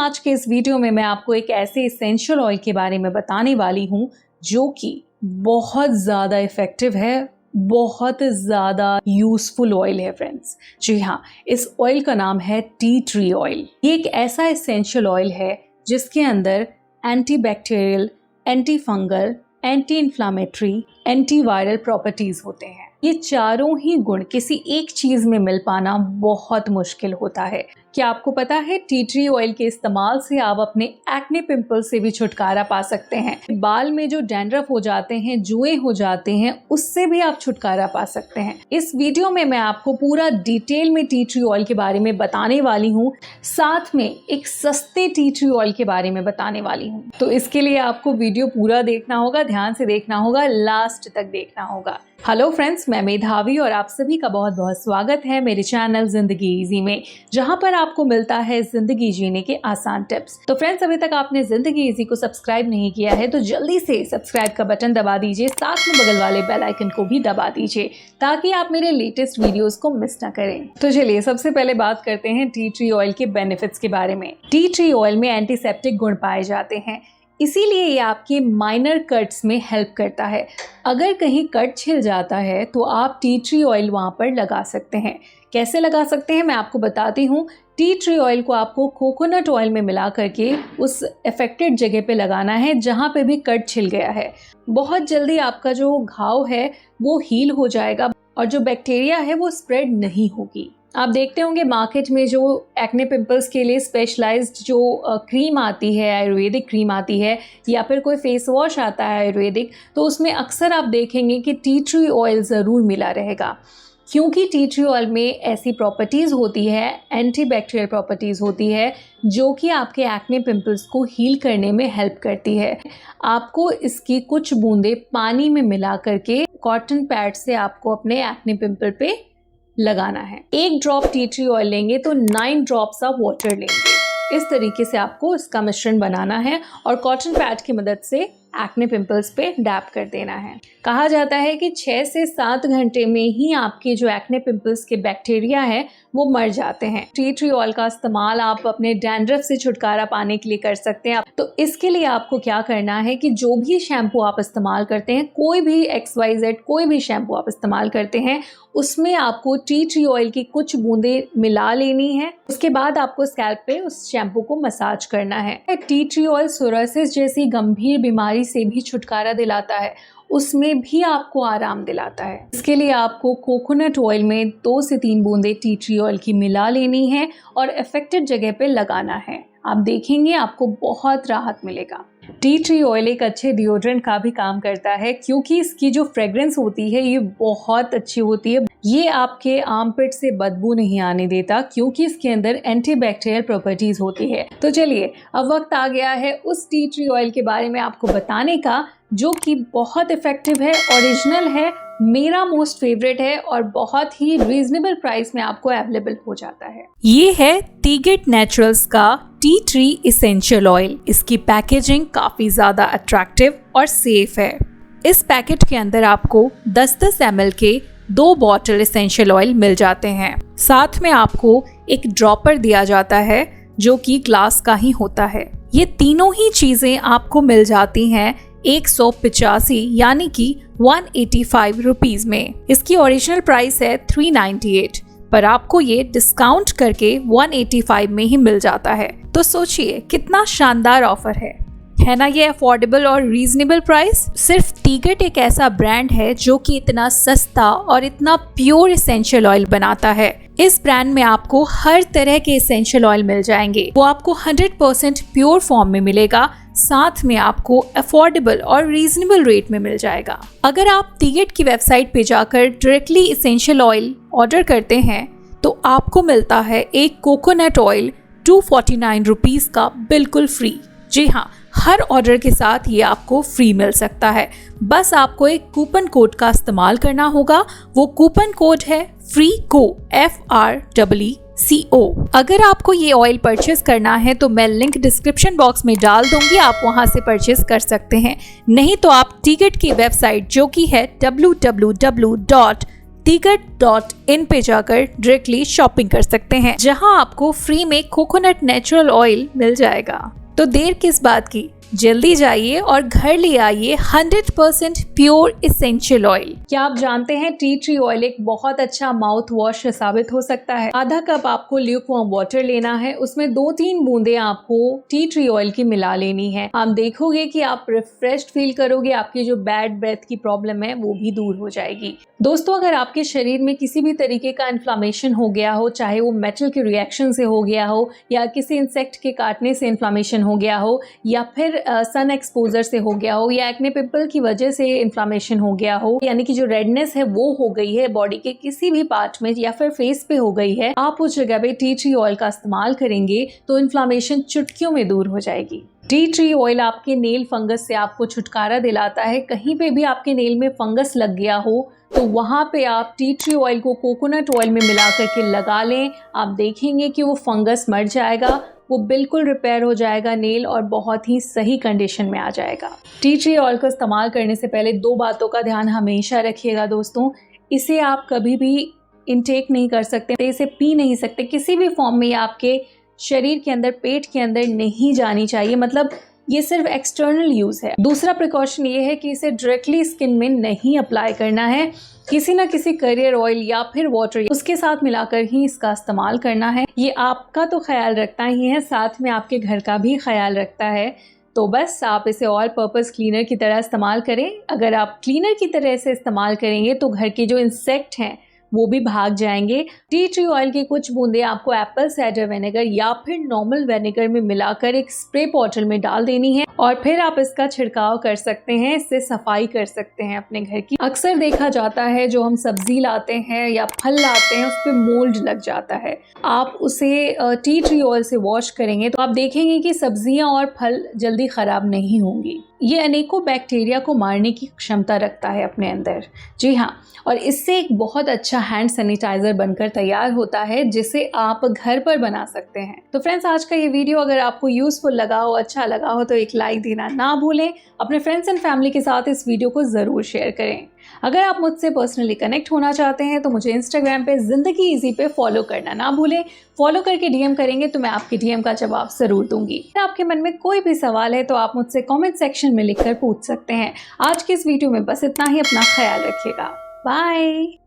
आज के इस वीडियो में मैं आपको एक ऐसे इसेंशियल ऑयल के बारे में बताने वाली हूँ जो कि बहुत ज़्यादा इफ़ेक्टिव है, बहुत ज़्यादा यूज़फुल ऑयल है फ्रेंड्स। जी हाँ, इस ऑयल का नाम है टी ट्री ऑयल। ये एक ऐसा इसेंशियल ऑयल है जिसके अंदर anti bacterial, anti fungal, anti inflammatory, anti viral properties होते हैं। ये चारों ही गुण किसी एक चीज़ में मिल पाना बहुत मुश्किल होता है। क्या आपको पता है टी ट्री ऑयल के इस्तेमाल से आप अपने एक्ने पिंपल से भी छुटकारा पा सकते हैं। बाल में जो डैंड्रफ हो जाते हैं, जुएं हो जाते हैं, उससे भी आप छुटकारा पा सकते हैं। इस वीडियो में मैं आपको पूरा डिटेल में टी ट्री ऑयल के बारे में बताने वाली हूँ, साथ में एक सस्ते टी ट्री ऑयल के बारे में बताने वाली हूँ। तो इसके लिए आपको वीडियो पूरा देखना होगा, ध्यान से देखना होगा, लास्ट तक देखना होगा। हेलो फ्रेंड्स, मैं मेधावी और आप सभी का बहुत बहुत स्वागत है मेरे चैनल जिंदगी इजी में, जहां पर आपको मिलता है जिंदगी जीने के आसान टिप्स। तो फ्रेंड्स, अभी तक आपने जिंदगी इजी को सब्सक्राइब नहीं किया है तो जल्दी से सब्सक्राइब का बटन दबा दीजिए, साथ में बगल वाले बेल आइकन को भी दबा दीजिए ताकि आप मेरे लेटेस्ट वीडियोस को मिस ना करें। तो चलिए सबसे पहले बात करते हैं टी ट्री ऑयल के बेनिफिट्स के बारे में। टी ट्री ऑयल में एंटीसेप्टिक गुण पाए जाते हैं, इसीलिए ये आपके माइनर कट्स में हेल्प करता है। अगर कहीं कट छिल जाता है तो आप टी ट्री ऑयल वहाँ पर लगा सकते हैं। कैसे लगा सकते हैं मैं आपको बताती हूँ। टी ट्री ऑयल को आपको कोकोनट ऑयल में मिला करके उस अफेक्टेड जगह पे लगाना है जहाँ पे भी कट छिल गया है। बहुत जल्दी आपका जो घाव है वो हील हो जाएगा और जो बैक्टीरिया है वो स्प्रेड नहीं होगी। आप देखते होंगे मार्केट में जो एक्ने पिंपल्स के लिए स्पेशलाइज्ड जो क्रीम आती है, आयुर्वेदिक क्रीम आती है, या फिर कोई फेस वॉश आता है आयुर्वेदिक, तो उसमें अक्सर आप देखेंगे कि टी ट्री ऑयल ज़रूर मिला रहेगा, क्योंकि टी ट्री ऑयल में ऐसी प्रॉपर्टीज़ होती है, एंटी बैक्टीरियल प्रॉपर्टीज़ होती है, जो कि आपके एक्ने पिंपल्स को हील करने में हेल्प करती है। आपको इसकी कुछ बूंदें पानी में मिला करके कॉटन पैड से आपको अपने एक्ने पिंपल पे लगाना है। 1 ड्रॉप टी ट्री ऑयल लेंगे तो 9 ड्रॉप्स ऑफ वाटर लेंगे। इस तरीके से आपको इसका मिश्रण बनाना है और कॉटन पैड की मदद से एक्ने पिंपल्स पे डैप कर देना है। कहा जाता है कि 6 से 7 घंटे में ही आपके जो एक्ने पिंपल्स के बैक्टीरिया है वो मर जाते हैं। टी ट्री ऑयल का इस्तेमाल आप अपने डैंड्रफ से छुटकारा पाने के लिए कर सकते हैं। तो इसके लिए आपको क्या करना है कि जो भी शैम्पू आप इस्तेमाल करते हैं, कोई भी XYZ कोई भी शैम्पू आप इस्तेमाल करते हैं, उसमें आपको टी ट्री ऑयल की कुछ बूंदें मिला लेनी है। उसके बाद आपको स्कैल्प पे उस शैम्पू को मसाज करना है। टी ट्री ऑयल सोरासिस जैसी गंभीर बीमारी से भी छुटकारा दिलाता है, उसमें भी आपको आराम दिलाता है। इसके लिए आपको कोकोनट ऑयल में 2 से 3 बूंदें टी ट्री ऑयल की मिला लेनी है और अफेक्टेड जगह पे लगाना है। आप देखेंगे आपको बहुत राहत मिलेगा। टी ट्री ऑयल एक अच्छे डिओड्रेंट का भी काम करता है, क्योंकि इसकी जो फ्रेग्रेंस होती है ये बहुत अच्छी होती है। ये आपके आर्मपिट से बदबू नहीं आने देता, क्योंकि इसके अंदर एंटीबैक्टीरियल प्रॉपर्टीज होती है। तो चलिए अब वक्त आ गया है उस टी ट्री ऑयल के बारे में आपको बताने का, जो कि बहुत इफेक्टिव है, ओरिजिनल है, मेरा मोस्ट फेवरेट है और बहुत ही रीजनेबल प्राइस में आपको अवेलेबल हो जाता है। ये है टीगेट नेचुरल्स का टी ट्री इसेंशियल ऑयल। इसकी पैकेजिंग काफी ज्यादा अट्रैक्टिव और सेफ है। इस पैकेट के अंदर आपको 10-10 ml के 2 बॉटल इसेंशियल ऑयल मिल जाते हैं। साथ में आपको एक ड्रॉपर दिया जाता है जो कि ग्लास का ही होता है। ये तीनों ही चीजें आपको मिल जाती हैं 185 यानी कि 185 रुपीज में। इसकी ओरिजिनल प्राइस है 398, पर आपको ये डिस्काउंट करके 185 में ही मिल जाता है। तो सोचिए कितना शानदार ऑफर है ना ये अफोर्डेबल और रीजनेबल प्राइस। सिर्फ टीगेट एक ऐसा ब्रांड है जो कि इतना सस्ता और इतना प्योर एसेंशियल ऑयल बनाता है। इस ब्रांड में आपको हर तरह के एसेंशियल ऑयल मिल जाएंगे, वो आपको 100% प्योर फॉर्म में मिलेगा, साथ में आपको अफोर्डेबल और रीजनेबल रेट में मिल जाएगा। अगर आप टीगेट की वेबसाइट पे जाकर डायरेक्टली एसेंशियल ऑयल ऑर्डर करते हैं तो आपको मिलता है एक कोकोनट ऑयल 249 रुपीज का बिल्कुल फ्री। जी हाँ, हर ऑर्डर के साथ ये आपको फ्री मिल सकता है। बस आपको एक कूपन कोड का इस्तेमाल करना होगा। वो कूपन कोड है FREECO FREECO। अगर आपको ये ऑयल परचेस करना है तो मैं लिंक डिस्क्रिप्शन बॉक्स में डाल दूंगी, आप वहां से परचेस कर सकते हैं। नहीं तो आप टीगेट की वेबसाइट जो कि है www.tigit Digat.in पे जाकर डायरेक्टली शॉपिंग कर सकते हैं, जहां आपको फ्री में कोकोनट नेचुरल ऑयल मिल जाएगा। तो देर किस बात की, जल्दी जाइए और घर ले आइए 100% प्योर एसेंशियल ऑयल। क्या आप जानते हैं टी ट्री ऑयल एक बहुत अच्छा माउथ वॉश साबित हो सकता है। आधा कप आपको ल्यूकवार्म वाटर लेना है, उसमें 2-3 बूंदे आपको टी ट्री ऑयल की मिला लेनी है। आप देखोगे कि आप रिफ्रेश्ड फील करोगे, आपकी जो बैड ब्रेथ की प्रॉब्लम है वो भी दूर हो जाएगी। दोस्तों, अगर आपके शरीर में किसी भी तरीके का इन्फ्लामेशन हो गया हो, चाहे वो मेटल के रिएक्शन से हो गया हो या किसी इंसेक्ट के काटने से इन्फ्लामेशन हो गया हो या फिर सन एक्सपोजर से हो गया हो या एक्ने पिंपल की वजह से इन्फ्लामेशन हो गया हो, यानी कि जो रेडनेस है वो हो गई है बॉडी के किसी भी पार्ट में या फिर फेस पे हो गई है, आप उस जगह पे टी ट्री ऑयल का इस्तेमाल करेंगे तो इन्फ्लामेशन चुटकियों में दूर हो जाएगी। टी ट्री ऑयल आपके नेल फंगस से आपको छुटकारा दिलाता है। कहीं पे भी आपके नेल में फंगस लग गया हो तो वहाँ पे आप टी ट्री ऑयल को कोकोनट ऑयल में मिला करके लगा लें। आप देखेंगे कि वो फंगस मर जाएगा, वो बिल्कुल रिपेयर हो जाएगा नेल और बहुत ही सही कंडीशन में आ जाएगा। टी ट्री ऑयल को इस्तेमाल करने से पहले 2 बातों का ध्यान हमेशा रखिएगा दोस्तों। इसे आप कभी भी इनटेक नहीं कर सकते, इसे पी नहीं सकते, किसी भी फॉर्म में ये आपके शरीर के अंदर, पेट के अंदर नहीं जानी चाहिए। मतलब ये सिर्फ एक्सटर्नल यूज़ है। दूसरा प्रिकॉशन ये है कि इसे डायरेक्टली स्किन में नहीं अप्लाई करना है, किसी ना किसी करियर ऑयल या फिर वाटर उसके साथ मिलाकर ही इसका इस्तेमाल करना है। ये आपका तो ख्याल रखता ही है, साथ में आपके घर का भी ख्याल रखता है। तो बस आप इसे ऑल पर्पस क्लीनर की तरह इस्तेमाल करें। अगर आप क्लीनर की तरह से इस्तेमाल करेंगे तो घर के जो इंसेक्ट हैं वो भी भाग जाएंगे। टी ट्री ऑयल की कुछ बूंदे आपको एप्पल साइडर विनेगर या फिर नॉर्मल विनेगर में मिलाकर एक स्प्रे बॉटल में डाल देनी है और फिर आप इसका छिड़काव कर सकते हैं। इससे सफाई कर सकते हैं अपने घर की। अक्सर देखा जाता है जो हम सब्जी लाते हैं या फल लाते हैं उस पर मोल्ड लग जाता है। आप उसे टी ट्री ऑयल से वॉश करेंगे तो आप देखेंगे कि सब्जियां और फल जल्दी खराब नहीं होंगी। ये अनेकों बैक्टीरिया को मारने की क्षमता रखता है अपने अंदर। जी हाँ, और इससे एक बहुत अच्छा हैंड सैनिटाइजर बनकर तैयार होता है जिसे आप घर पर बना सकते हैं। तो फ्रेंड्स, आज का ये वीडियो अगर आपको यूजफुल लगा हो, अच्छा लगा हो तो एक लाइक देना ना भूलें। अपने फ्रेंड्स एंड फैमिली के साथ इस वीडियो को ज़रूर शेयर करें। अगर आप मुझसे पर्सनली कनेक्ट होना चाहते हैं तो मुझे इंस्टाग्राम पे ज़िंदगी ईजी पे फॉलो करना ना भूलें। फॉलो करके डीएम करेंगे तो मैं आपके डीएम का जवाब ज़रूर दूंगी। आपके मन में कोई भी सवाल है तो आप मुझसे कमेंट सेक्शन में लिखकर पूछ सकते हैं। आज की इस वीडियो में बस इतना ही। अपना ख्याल रखिएगा। बाय।